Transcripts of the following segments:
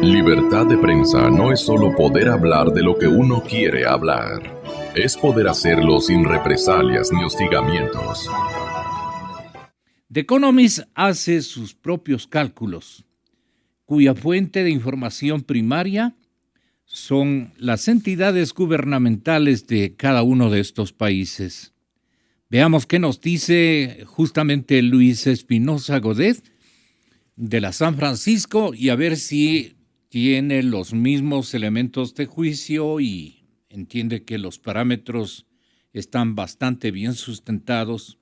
Libertad de prensa no es solo poder hablar de lo que uno quiere hablar. Es poder hacerlo sin represalias ni hostigamientos. The Economist hace sus propios cálculos, cuya fuente de información primaria son las entidades gubernamentales de cada uno de estos países. Veamos qué nos dice justamente Luis Espinosa Godet de la San Francisco y a ver si tiene los mismos elementos de juicio y entiende que los parámetros están bastante bien sustentados.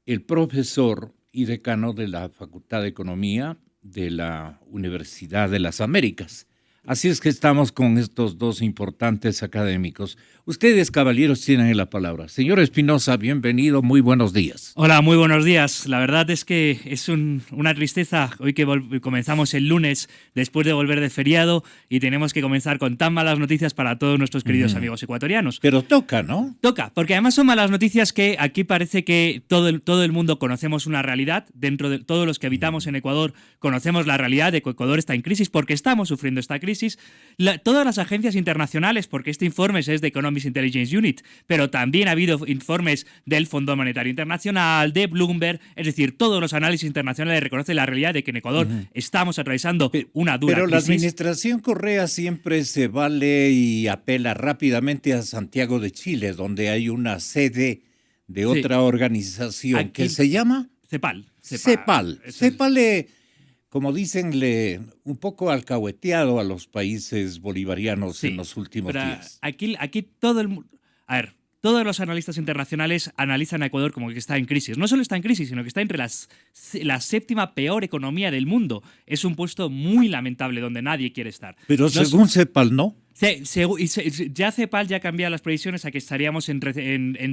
El profesor y decano de la Facultad de Economía de la Universidad de las Américas. Así es que estamos con estos dos importantes académicos. Ustedes, caballeros, tienen la palabra. Señor Espinosa, bienvenido, muy buenos días. Hola, muy buenos días. La verdad es que es una tristeza hoy que comenzamos el lunes después de volver de feriado y tenemos que comenzar con tan malas noticias para todos nuestros queridos amigos ecuatorianos. Pero toca, ¿no? Toca, porque además son malas noticias que aquí parece que todo el mundo conocemos una realidad. Dentro de todos los que habitamos en Ecuador conocemos la realidad de que Ecuador está en crisis porque estamos sufriendo esta crisis. Todas las agencias internacionales, porque este informe es de Economic Intelligence Unit, pero también ha habido informes del Fondo Monetario Internacional, de Bloomberg, es decir, todos los análisis internacionales reconocen la realidad de que en Ecuador estamos atravesando una dura crisis. Pero la administración Correa siempre se vale y apela rápidamente a Santiago de Chile, donde hay una sede de otra organización. Aquí, ¿Qué se llama? CEPAL. CEPAL, como dicen, un poco alcahueteado a los países bolivarianos en los últimos días. Aquí todo el mundo... A ver, todos los analistas internacionales analizan a Ecuador como que está en crisis. No solo está en crisis, sino que está entre la séptima peor economía del mundo. Es un puesto muy lamentable donde nadie quiere estar. Pero según CEPAL, ¿no? Ya CEPAL ya cambia las previsiones a que estaríamos en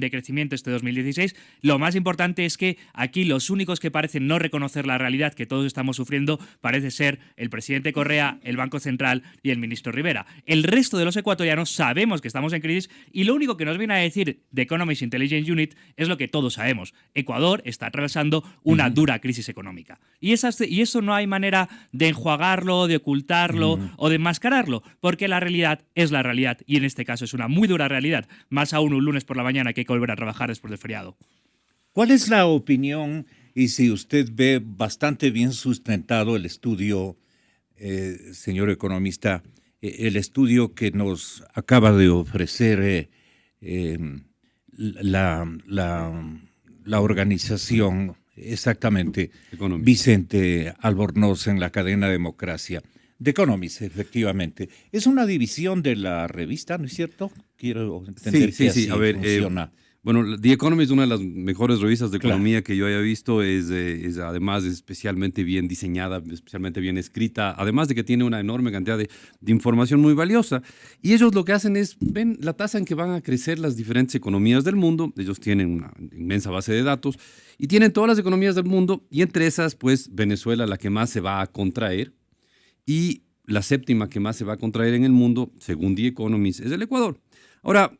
decrecimiento este 2016. Lo más importante es que aquí los únicos que parecen no reconocer la realidad que todos estamos sufriendo parece ser el presidente Correa, el Banco Central y el ministro Rivera. El resto de los ecuatorianos sabemos que estamos en crisis y lo único que nos viene a decir The Economist Intelligence Unit es lo que todos sabemos. Ecuador está atravesando una dura crisis económica. Y eso no hay manera de enjuagarlo, de ocultarlo o de enmascararlo, porque la realidad es la realidad y en este caso es una muy dura realidad, más aún un lunes por la mañana que hay que volver a trabajar después del feriado. ¿Cuál es la opinión, y si usted ve bastante bien sustentado el estudio, señor economista, el estudio que nos acaba de ofrecer la organización, exactamente, Vicente Albornoz en la cadena Democracia? The Economist, efectivamente. Es una división de la revista, ¿no es cierto? Quiero entender que así funciona. Bueno, The Economist es una de las mejores revistas de economía que yo haya visto. Además especialmente bien diseñada, especialmente bien escrita, además de que tiene una enorme cantidad de información muy valiosa. Y ellos lo que hacen es, ven la tasa en que van a crecer las diferentes economías del mundo. Ellos tienen una inmensa base de datos y tienen todas las economías del mundo y entre esas, pues, Venezuela, la que más se va a contraer. Y la séptima que más se va a contraer en el mundo, según The Economist, es el Ecuador. Ahora,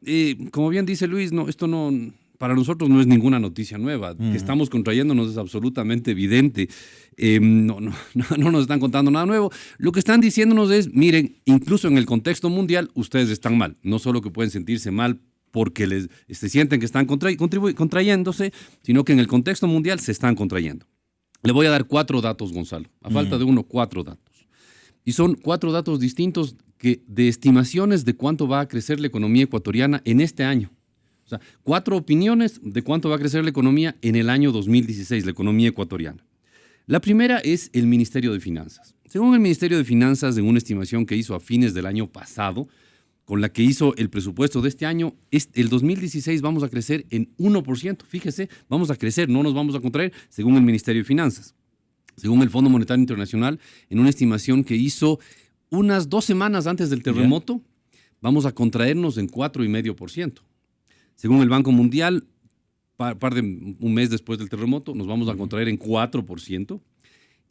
como bien dice Luis, esto para nosotros no es ninguna noticia nueva. Que estamos contrayéndonos es absolutamente evidente. No nos están contando nada nuevo. Lo que están diciéndonos es, miren, incluso en el contexto mundial, ustedes están mal. No solo que pueden sentirse mal porque se sienten que están contrayéndose, sino que en el contexto mundial se están contrayendo. Le voy a dar 4 datos, Gonzalo. A falta de 4 datos. Y son 4 datos distintos de estimaciones de cuánto va a crecer la economía ecuatoriana en este año. O sea, 4 opiniones de cuánto va a crecer la economía en el año 2016, la economía ecuatoriana. La primera es el Ministerio de Finanzas. Según el Ministerio de Finanzas, en una estimación que hizo a fines del año pasado, con la que hizo el presupuesto de este año, el 2016 vamos a crecer en 1%. Fíjese, vamos a crecer, no nos vamos a contraer, según el Ministerio de Finanzas. Según el Fondo Monetario Internacional, en una estimación que hizo unas 2 semanas antes del terremoto, vamos a contraernos en 4,5%. Según el Banco Mundial, un mes después del terremoto, nos vamos a contraer en 4%.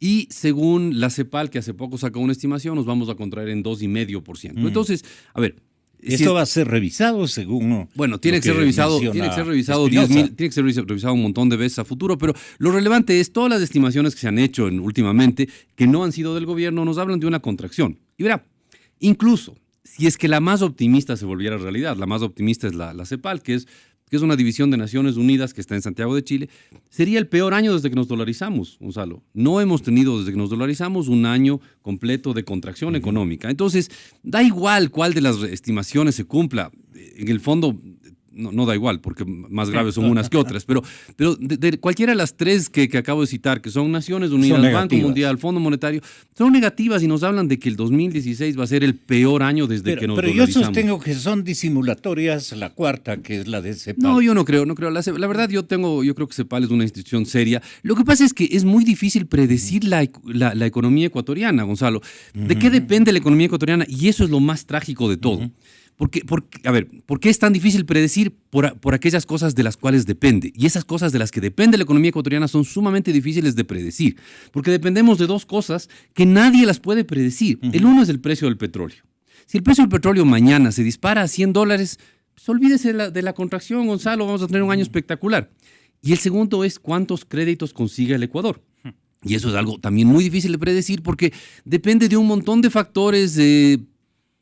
Y según la CEPAL, que hace poco sacó una estimación, nos vamos a contraer en 2,5%. Entonces, a ver, Esto va a ser revisado según. Bueno, tiene que ser revisado, tiene que ser revisado 10.000, tiene que ser revisado un montón de veces a futuro, pero lo relevante es todas las estimaciones que se han hecho últimamente, que no han sido del gobierno, nos hablan de una contracción. Y verá, incluso si es que la más optimista se volviera realidad, la más optimista es la CEPAL, que es una división de Naciones Unidas que está en Santiago de Chile, sería el peor año desde que nos dolarizamos, Gonzalo. No hemos tenido desde que nos dolarizamos un año completo de contracción económica. Entonces, da igual cuál de las estimaciones se cumpla. En el fondo, no da igual, porque más graves son unas que otras, pero de cualquiera de las tres que acabo de citar, que son Naciones Unidas, Banco Mundial, Fondo Monetario, son negativas y nos hablan de que el 2016 va a ser el peor año desde que nos dolarizamos. Pero yo sostengo que son disimulatorias, la cuarta, que es la de CEPAL. No, yo no creo. La verdad, yo creo que CEPAL es una institución seria. Lo que pasa es que es muy difícil predecir la economía ecuatoriana, Gonzalo. ¿De qué depende la economía ecuatoriana? Y eso es lo más trágico de todo. ¿Por qué es tan difícil predecir? Por aquellas cosas de las cuales depende. Y esas cosas de las que depende la economía ecuatoriana son sumamente difíciles de predecir, porque dependemos de dos cosas que nadie las puede predecir. El uno es el precio del petróleo. Si el precio del petróleo mañana se dispara a $100, pues olvídese de la contracción, Gonzalo, vamos a tener un año espectacular. Y el segundo es cuántos créditos consigue el Ecuador. Y eso es algo también muy difícil de predecir porque depende de un montón de factores.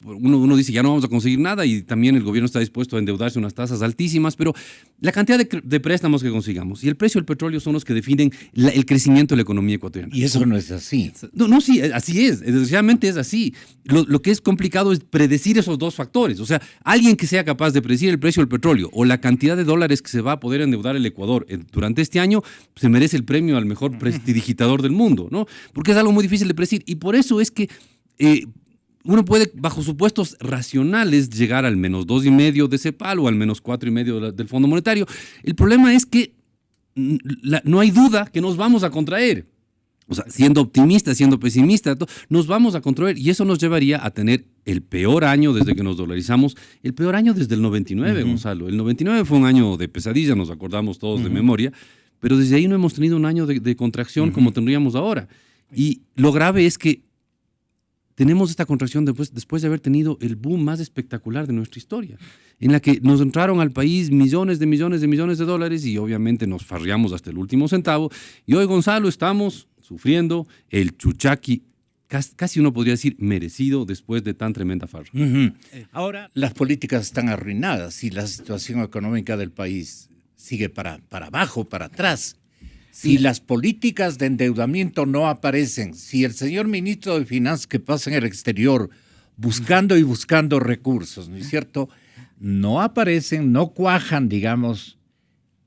Uno dice ya no vamos a conseguir nada y también el gobierno está dispuesto a endeudarse a unas tasas altísimas, pero la cantidad de préstamos que consigamos y el precio del petróleo son los que definen el crecimiento de la economía ecuatoriana. Y eso no es así. No, sí, así es, desgraciadamente es así. Lo que es complicado es predecir esos dos factores. O sea, alguien que sea capaz de predecir el precio del petróleo o la cantidad de dólares que se va a poder endeudar el Ecuador durante este año, se merece el premio al mejor prestidigitador del mundo, ¿no? Porque es algo muy difícil de predecir y por eso es que uno puede, bajo supuestos racionales, llegar al -2,5 de CEPAL o al -4,5 del Fondo Monetario. El problema es que no hay duda que nos vamos a contraer. O sea, siendo optimista, siendo pesimista, nos vamos a contraer y eso nos llevaría a tener el peor año desde que nos dolarizamos, el peor año desde el 99, Gonzalo. El 99 fue un año de pesadilla, nos acordamos todos de memoria, pero desde ahí no hemos tenido un año de contracción como tendríamos ahora. Y lo grave es que tenemos esta contracción después de haber tenido el boom más espectacular de nuestra historia, en la que nos entraron al país millones de dólares y obviamente nos farreamos hasta el último centavo. Y hoy, Gonzalo, estamos sufriendo el chuchaqui, casi uno podría decir merecido después de tan tremenda farra. Ahora, las políticas están arruinadas y la situación económica del país sigue para abajo, para atrás. Si las políticas de endeudamiento no aparecen, si el señor ministro de Finanzas que pasa en el exterior buscando recursos, ¿no es cierto?, no aparecen, no cuajan, digamos,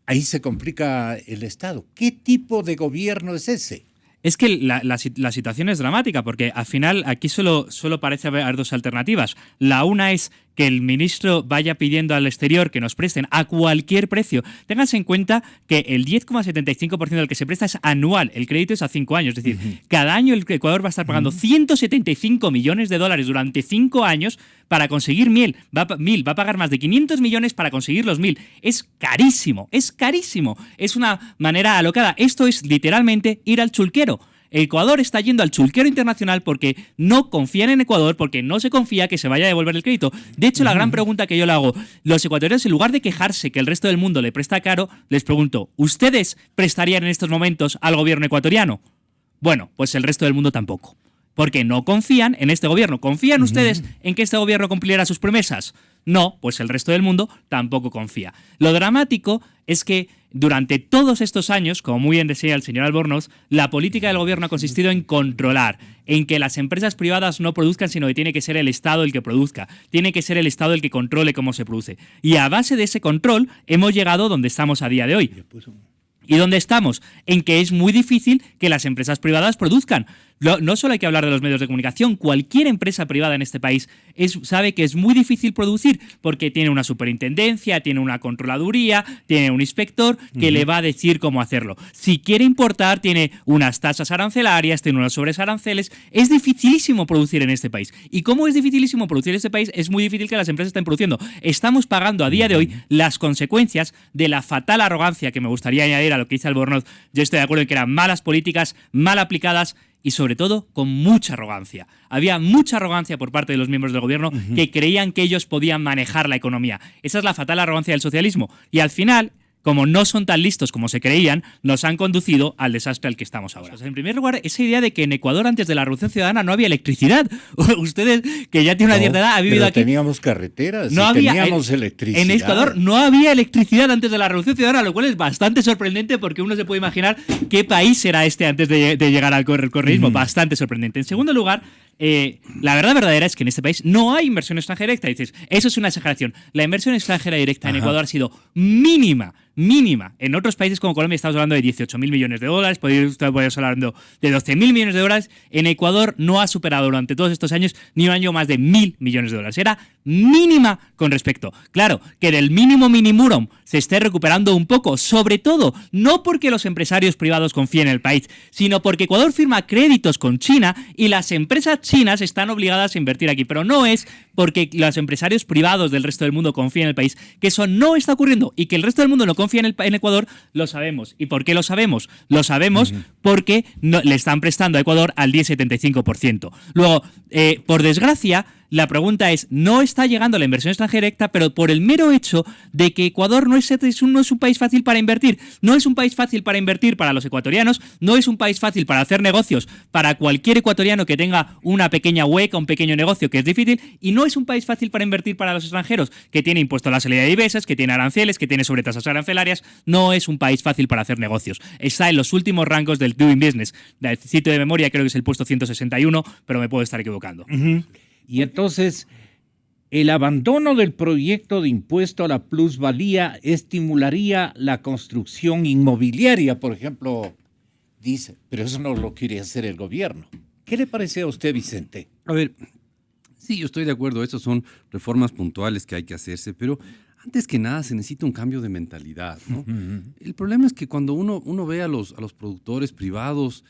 ahí se complica el Estado. ¿Qué tipo de gobierno es ese? Es que la situación es dramática, porque al final aquí solo parece haber dos alternativas. La una es que el ministro vaya pidiendo al exterior que nos presten a cualquier precio. Ténganse en cuenta que el 10,75% del que se presta es anual, el crédito es a 5 años, es decir, cada año el Ecuador va a estar pagando 175 millones de dólares durante 5 años para conseguir miel. Va a pagar más de 500 millones para conseguir los 1.000. Es carísimo, es carísimo. Es una manera alocada. Esto es literalmente ir al chulquero. Ecuador está yendo al chulquero internacional porque no confían en Ecuador, porque no se confía que se vaya a devolver el crédito. De hecho, la gran pregunta que yo le hago, los ecuatorianos, en lugar de quejarse que el resto del mundo le presta caro, les pregunto, ¿ustedes prestarían en estos momentos al gobierno ecuatoriano? Bueno, pues el resto del mundo tampoco. Porque no confían en este gobierno. ¿Confían ustedes en que este gobierno cumpliera sus promesas? No, pues el resto del mundo tampoco confía. Lo dramático es que durante todos estos años, como muy bien decía el señor Albornoz, la política del gobierno ha consistido en controlar, en que las empresas privadas no produzcan, sino que tiene que ser el Estado el que produzca, tiene que ser el Estado el que controle cómo se produce. Y a base de ese control hemos llegado donde estamos a día de hoy. ¿Y dónde estamos? En que es muy difícil que las empresas privadas produzcan. No solo hay que hablar de los medios de comunicación, cualquier empresa privada en este país sabe que es muy difícil producir porque tiene una superintendencia, tiene una controladuría, tiene un inspector que le va a decir cómo hacerlo. Si quiere importar, tiene unas tasas arancelarias, tiene unos sobrearanceles. Es dificilísimo producir en este país. ¿Y cómo es dificilísimo producir en este país? Es muy difícil que las empresas estén produciendo. Estamos pagando a día de hoy las consecuencias de la fatal arrogancia que me gustaría añadir a lo que dice Albornoz. Yo estoy de acuerdo en que eran malas políticas, mal aplicadas y sobre todo con mucha arrogancia. Había mucha arrogancia por parte de los miembros del gobierno que creían que ellos podían manejar la economía. Esa es la fatal arrogancia del socialismo. Y al final, como no son tan listos como se creían, nos han conducido al desastre al que estamos ahora. En primer lugar, esa idea de que en Ecuador antes de la Revolución Ciudadana no había electricidad. Ustedes, que ya tienen una cierta edad, han vivido aquí. Teníamos carreteras, teníamos electricidad. En Ecuador no había electricidad antes de la Revolución Ciudadana, lo cual es bastante sorprendente porque uno se puede imaginar qué país era este antes de llegar al correísmo. Bastante sorprendente. En segundo lugar, la verdad verdadera es que en este país no hay inversión extranjera directa. Dices, eso es una exageración. La inversión extranjera directa en Ecuador ha sido mínima. En otros países como Colombia estamos hablando de 18.000 millones de dólares, podríamos estar hablando de 12.000 millones de dólares. En Ecuador no ha superado durante todos estos años ni un año más de 1.000 millones de dólares. Era mínima con respecto. Claro, que del mínimo minimurum se esté recuperando un poco, sobre todo, no porque los empresarios privados confíen en el país, sino porque Ecuador firma créditos con China y las empresas chinas están obligadas a invertir aquí. Pero no es porque los empresarios privados del resto del mundo confíen en el país, que eso no está ocurriendo y que el resto del mundo no confía en Ecuador, lo sabemos. ¿Y por qué lo sabemos? Lo sabemos porque le están prestando a Ecuador al 10,75%. Luego, por desgracia, la pregunta es, no está llegando la inversión extranjera directa, pero por el mero hecho de que Ecuador no es un país fácil para invertir. No es un país fácil para invertir para los ecuatorianos, no es un país fácil para hacer negocios para cualquier ecuatoriano que tenga una pequeña hueca, un pequeño negocio que es difícil, y no es un país fácil para invertir para los extranjeros, que tiene impuesto a la salida de divisas, que tiene aranceles, que tiene sobretasas arancelarias. No es un país fácil para hacer negocios. Está en los últimos rangos del Doing Business. Del sitio de memoria creo que es el puesto 161, pero me puedo estar equivocando. Y entonces, el abandono del proyecto de impuesto a la plusvalía estimularía la construcción inmobiliaria, por ejemplo, dice, pero eso no lo quiere hacer el gobierno. ¿Qué le parece a usted, Vicente? A ver, sí, yo estoy de acuerdo, estas son reformas puntuales que hay que hacerse, pero antes que nada se necesita un cambio de mentalidad, ¿no? El problema es que cuando uno ve a los productores privados,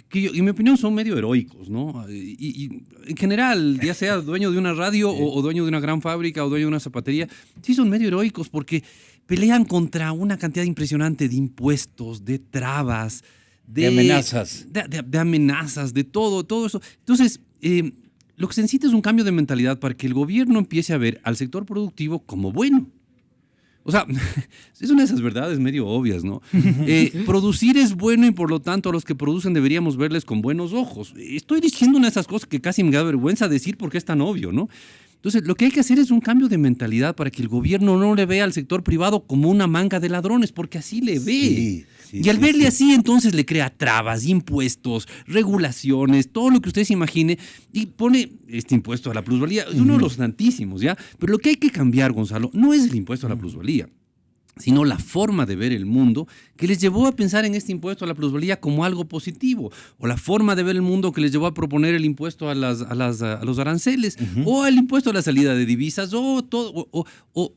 que en mi opinión son medio heroicos, ¿no? Y en general, ya sea dueño de una radio o dueño de una gran fábrica o dueño de una zapatería, sí son medio heroicos porque pelean contra una cantidad impresionante de impuestos, de trabas, de amenazas. De amenazas, de todo eso. Entonces, lo que se necesita es un cambio de mentalidad para que el gobierno empiece a ver al sector productivo como bueno. O sea, es una de esas verdades medio obvias, ¿no? Producir es bueno y por lo tanto a los que producen deberíamos verles con buenos ojos. Estoy diciendo una de esas cosas que casi me da vergüenza decir porque es tan obvio, ¿no? Entonces, lo que hay que hacer es un cambio de mentalidad para que el gobierno no le vea al sector privado como una manga de ladrones, porque así le ve. Y al verle así, entonces le crea trabas, impuestos, regulaciones, todo lo que usted se imagine, y pone este impuesto a la plusvalía. Es uno de los tantísimos, ¿ya? Pero lo que hay que cambiar, Gonzalo, no es el impuesto a la plusvalía, sino la forma de ver el mundo que les llevó a pensar en este impuesto a la plusvalía como algo positivo, o la forma de ver el mundo que les llevó a proponer el impuesto a los aranceles, o el impuesto a la salida de divisas, o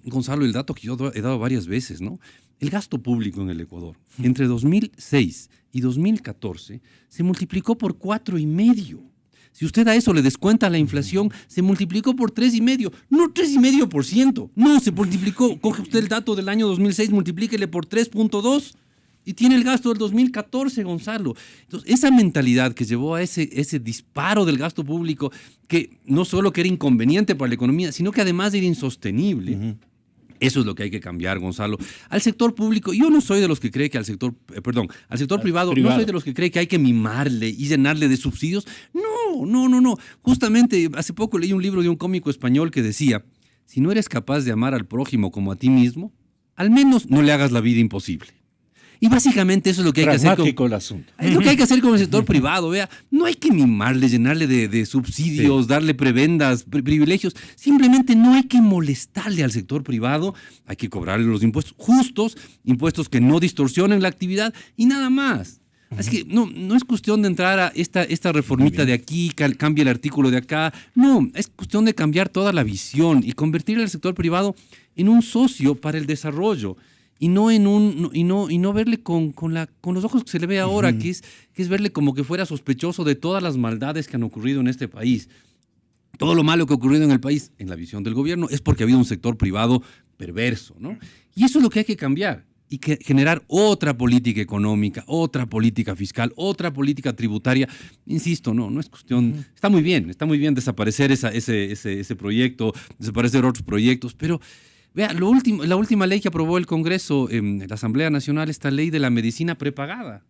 Gonzalo, el dato que yo he dado varias veces, ¿no? El gasto público en el Ecuador, entre 2006 y 2014, se multiplicó por 4,5. Si usted a eso le descuenta la inflación, se multiplicó por 3,5. No 3,5%. No, se multiplicó. Coge usted el dato del año 2006, multiplíquele por 3,2 y tiene el gasto del 2014, Gonzalo. Entonces, esa mentalidad que llevó a ese disparo del gasto público, que no solo que era inconveniente para la economía, sino que además era insostenible. Eso es lo que hay que cambiar, Gonzalo. Al sector público, yo no soy de los que cree que al sector privado, no soy de los que cree que hay que mimarle y llenarle de subsidios. No. Justamente hace poco leí un libro de un cómico español que decía, si no eres capaz de amar al prójimo como a ti mismo, al menos no le hagas la vida imposible. Y básicamente eso es lo que hay que hacer el asunto. Es lo que hay que hacer con el sector privado, vea. No hay que mimarle, llenarle de subsidios, darle prebendas, privilegios. Simplemente no hay que molestarle al sector privado. Hay que cobrarle los impuestos justos, impuestos que no distorsionen la actividad y nada más. Así que no es cuestión de entrar a esta reformita de aquí, cambia el artículo de acá. No, es cuestión de cambiar toda la visión y convertir al sector privado en un socio para el desarrollo. Y no verle con los ojos que se le ve ahora, que es verle como que fuera sospechoso de todas las maldades que han ocurrido en este país. Todo lo malo que ha ocurrido en el país, en la visión del gobierno, es porque ha habido un sector privado perverso, ¿no? Y eso es lo que hay que cambiar. y generar otra política económica, otra política fiscal, otra política tributaria. Insisto, no es cuestión. Está muy bien desaparecer ese proyecto, desaparecer otros proyectos, pero vea, la última ley que aprobó el Congreso, la Asamblea Nacional, esta ley de la medicina prepagada,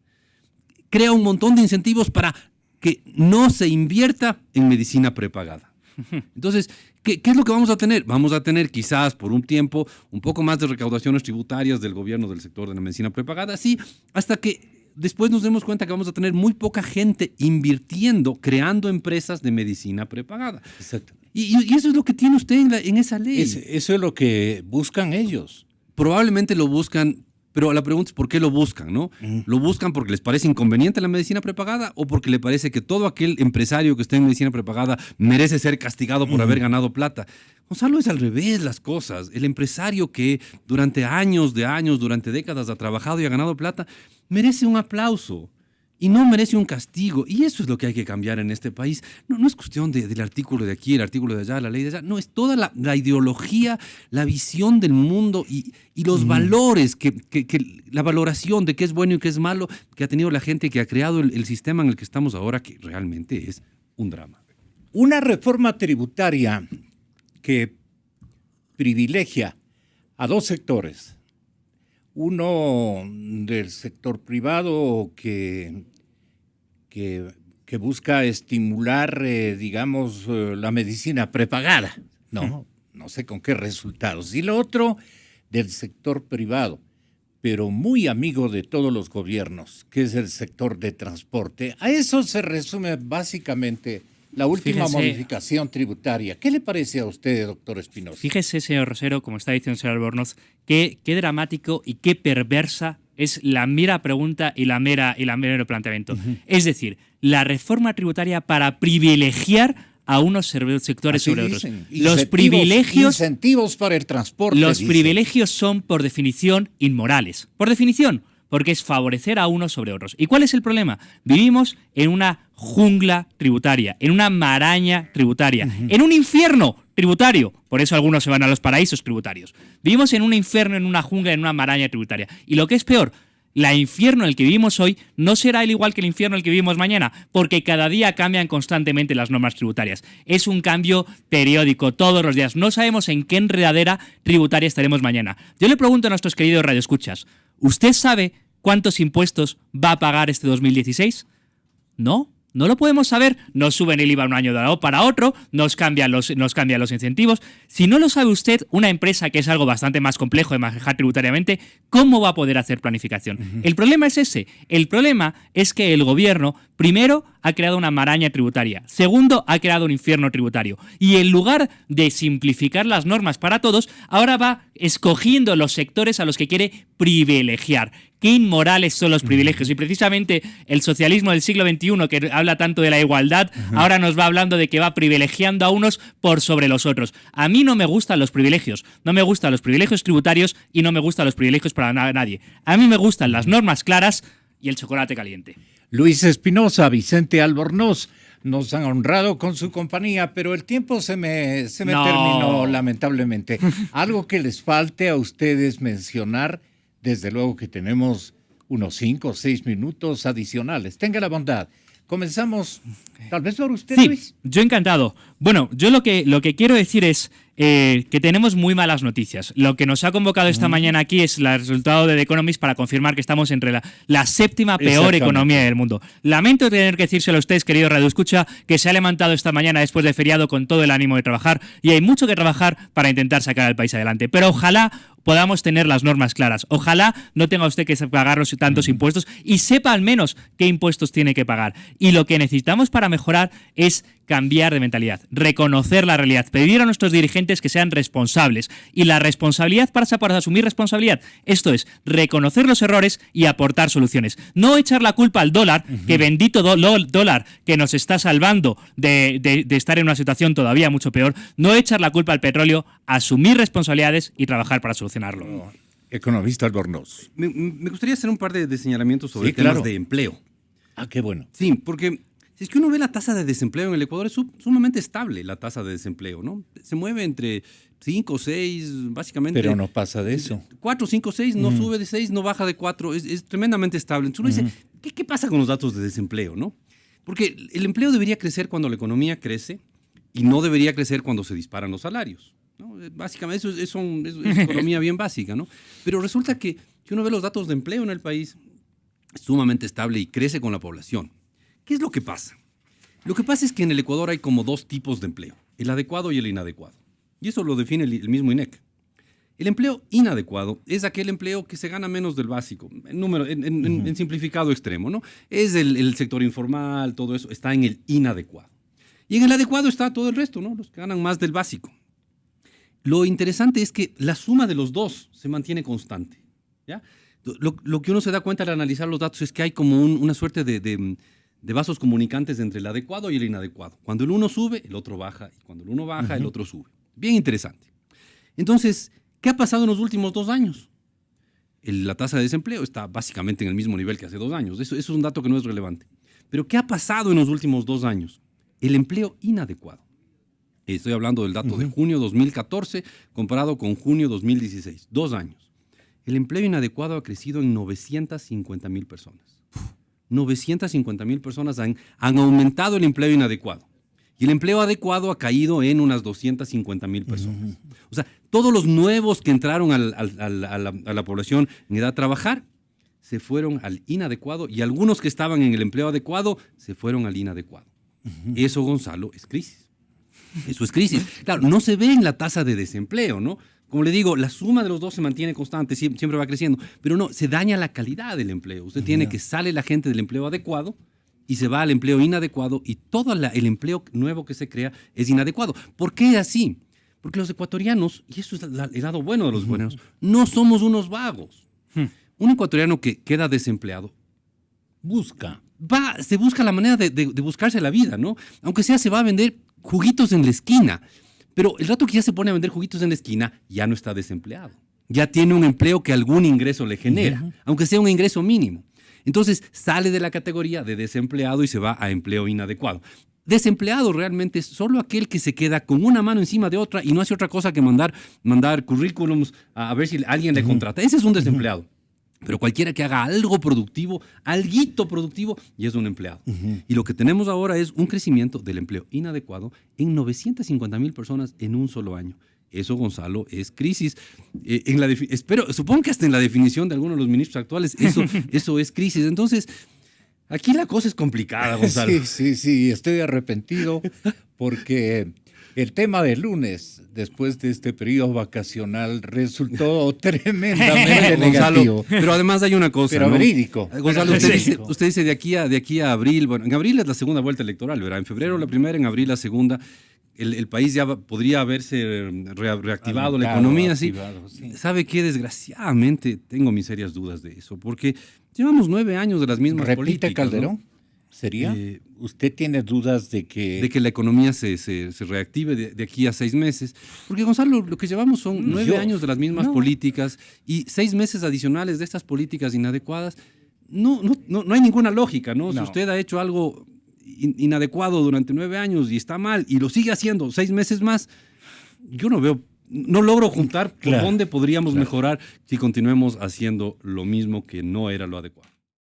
crea un montón de incentivos para que no se invierta en medicina prepagada. Entonces, ¿qué es lo que vamos a tener? Vamos a tener quizás por un tiempo un poco más de recaudaciones tributarias del gobierno del sector de la medicina prepagada, sí, hasta que después nos demos cuenta que vamos a tener muy poca gente invirtiendo, creando empresas de medicina prepagada. Exacto. Y eso es lo que tiene usted en esa ley. Eso es lo que buscan ellos. Probablemente lo buscan, pero la pregunta es ¿por qué lo buscan, no? ¿Lo buscan porque les parece inconveniente la medicina prepagada o porque le parece que todo aquel empresario que esté en medicina prepagada merece ser castigado por haber ganado plata? Gonzalo, es al revés las cosas. El empresario que durante años, durante décadas ha trabajado y ha ganado plata, merece un aplauso. Y no merece un castigo. Y eso es lo que hay que cambiar en este país. No es cuestión del artículo de aquí, el artículo de allá, la ley de allá. No, es toda la ideología, la visión del mundo y los valores, la valoración de qué es bueno y qué es malo que ha tenido la gente que ha creado el sistema en el que estamos ahora, que realmente es un drama. Una reforma tributaria que privilegia a dos sectores. Uno del sector privado que busca estimular, digamos, la medicina prepagada, no sé con qué resultados. Y lo otro del sector privado, pero muy amigo de todos los gobiernos, que es el sector de transporte. A eso se resume básicamente la última modificación tributaria. ¿Qué le parece a usted, doctor Espinosa? Fíjese, señor Rosero, como está diciendo el señor Albornoz, qué dramático y qué perversa es la mera pregunta y la mera planteamiento. Es decir, la reforma tributaria para privilegiar a unos sectores sobre otros. Los privilegios, incentivos para el transporte. Los privilegios son, por definición, inmorales. Por definición, porque es favorecer a unos sobre otros. ¿Y cuál es el problema? Vivimos en una jungla tributaria, en una maraña tributaria, en un infierno tributario. Por eso algunos se van a los paraísos tributarios. Vivimos en un infierno, en una jungla, en una maraña tributaria. Y lo que es peor, el infierno en el que vivimos hoy no será el igual que el infierno en el que vivimos mañana, porque cada día cambian constantemente las normas tributarias. Es un cambio periódico, todos los días. No sabemos en qué enredadera tributaria estaremos mañana. Yo le pregunto a nuestros queridos radioescuchas, ¿usted sabe cuántos impuestos va a pagar este 2016? No lo podemos saber. Nos suben el IVA un año para otro, nos cambian los incentivos. Si no lo sabe usted, una empresa que es algo bastante más complejo de manejar tributariamente, ¿cómo va a poder hacer planificación? El problema es ese. El problema es que el gobierno, primero, ha creado una maraña tributaria. Segundo, ha creado un infierno tributario. Y en lugar de simplificar las normas para todos, ahora va escogiendo los sectores a los que quiere privilegiar. Qué inmorales son los privilegios. Y precisamente el socialismo del siglo XXI, que habla tanto de la igualdad, ahora nos va hablando de que va privilegiando a unos por sobre los otros. A mí no me gustan los privilegios. No me gustan los privilegios tributarios y no me gustan los privilegios para nadie. A mí me gustan las normas claras y el chocolate caliente. Luis Espinosa, Vicente Albornoz, nos han honrado con su compañía, pero el tiempo se me terminó, lamentablemente. Algo que les falte a ustedes mencionar. Desde luego que tenemos unos 5 o 6 minutos adicionales. Tenga la bondad. Comenzamos, tal vez por usted, sí, Luis. Yo encantado. Bueno, yo lo que quiero decir es que tenemos muy malas noticias. Lo que nos ha convocado esta mañana aquí es el resultado de The Economist para confirmar que estamos entre la séptima peor economía del mundo. Lamento tener que decírselo a ustedes, querido Radio Escucha, que se ha levantado esta mañana después de feriado con todo el ánimo de trabajar y hay mucho que trabajar para intentar sacar al país adelante. Pero ojalá podamos tener las normas claras. Ojalá no tenga usted que pagar los tantos impuestos y sepa al menos qué impuestos tiene que pagar. Y lo que necesitamos para mejorar es cambiar de mentalidad, reconocer la realidad, pedir a nuestros dirigentes que sean responsables. Y la responsabilidad pasa por asumir responsabilidad. Esto es, reconocer los errores y aportar soluciones. No echar la culpa al dólar, que bendito dólar que nos está salvando de estar en una situación todavía mucho peor. No echar la culpa al petróleo, asumir responsabilidades y trabajar para solucionarlo. Economista Albornoz. Me gustaría hacer un par de señalamientos sobre temas de empleo. Qué bueno. Sí, porque Si es que uno ve la tasa de desempleo en el Ecuador, es sumamente estable la tasa de desempleo, ¿no? Se mueve entre 5, 6, básicamente. Pero no pasa de eso. 4, 5, 6, no sube de 6, no baja de 4, es tremendamente estable. Entonces uno dice, ¿qué pasa con los datos de desempleo, no? Porque el empleo debería crecer cuando la economía crece y no debería crecer cuando se disparan los salarios, ¿no? Básicamente eso es economía bien básica, ¿no? Pero resulta que si uno ve los datos de empleo en el país, es sumamente estable y crece con la población. ¿Qué es lo que pasa? Lo que pasa es que en el Ecuador hay como 2 tipos de empleo, el adecuado y el inadecuado. Y eso lo define el mismo INEC. El empleo inadecuado es aquel empleo que se gana menos del básico, en simplificado extremo, ¿no? Es el sector informal, todo eso está en el inadecuado. Y en el adecuado está todo el resto, ¿no? Los que ganan más del básico. Lo interesante es que la suma de los dos se mantiene constante, ¿ya? Lo que uno se da cuenta al analizar los datos es que hay como una suerte de vasos comunicantes entre el adecuado y el inadecuado. Cuando el uno sube, el otro baja, y cuando el uno baja, el otro sube. Bien interesante. Entonces, ¿qué ha pasado en los últimos 2 años? La tasa de desempleo está básicamente en el mismo nivel que hace 2 años. Eso es un dato que no es relevante. Pero ¿qué ha pasado en los últimos 2 años? El empleo inadecuado. Estoy hablando del dato de junio 2014 comparado con junio 2016. 2 años. El empleo inadecuado ha crecido en 950,000 personas. 950,000 personas han aumentado el empleo inadecuado. Y el empleo adecuado ha caído en unas 250,000 personas. O sea, todos los nuevos que entraron a la población en edad de trabajar se fueron al inadecuado y algunos que estaban en el empleo adecuado se fueron al inadecuado. Eso, Gonzalo, es crisis. Eso es crisis. Claro, no se ve en la tasa de desempleo, ¿no? Como le digo, la suma de los dos se mantiene constante, siempre va creciendo, pero no, se daña la calidad del empleo. Usted tiene que sale la gente del empleo adecuado y se va al empleo inadecuado y todo el empleo nuevo que se crea es inadecuado. ¿Por qué así? Porque los ecuatorianos, y eso es el lado bueno de los ecuatorianos, no somos unos vagos. Un ecuatoriano que queda desempleado se busca la manera de buscarse la vida, ¿no? Aunque sea, se va a vender juguitos en la esquina. Pero el rato que ya se pone a vender juguitos en la esquina, ya no está desempleado. Ya tiene un empleo que algún ingreso le genera, aunque sea un ingreso mínimo. Entonces sale de la categoría de desempleado y se va a empleo inadecuado. Desempleado realmente es solo aquel que se queda con una mano encima de otra y no hace otra cosa que mandar currículums a ver si alguien le contrata. Ese es un desempleado. Pero cualquiera que haga algo productivo, alguito productivo, ya es un empleado. Y lo que tenemos ahora es un crecimiento del empleo inadecuado en 950,000 personas en un solo año. Eso, Gonzalo, es crisis. Supongo que hasta en la definición de algunos de los ministros actuales, eso es crisis. Entonces, aquí la cosa es complicada, Gonzalo. Sí, estoy arrepentido porque el tema del lunes, después de este periodo vacacional, resultó tremendamente negativo. Gonzalo, pero además hay una cosa, pero ¿no? verídico. Gonzalo, usted dice de aquí a abril, bueno, en abril es la segunda vuelta electoral, ¿verdad? En febrero la primera, en abril la segunda. El país ya podría haberse reactivado, la economía, sí. ¿Sabe qué? Desgraciadamente tengo mis serias dudas de eso, porque llevamos 9 años de las mismas políticas. ¿Repite Calderón? ¿No? ¿Sería? ¿Usted tiene dudas de que la economía se reactive de aquí a 6 meses? Porque, Gonzalo, lo que llevamos son 9 años de las mismas políticas y 6 meses adicionales de estas políticas inadecuadas. No hay ninguna lógica, ¿no? Si usted ha hecho algo inadecuado durante 9 años y está mal y lo sigue haciendo 6 meses más, yo no logro juntar por dónde podríamos mejorar si continuemos haciendo lo mismo que no era lo adecuado.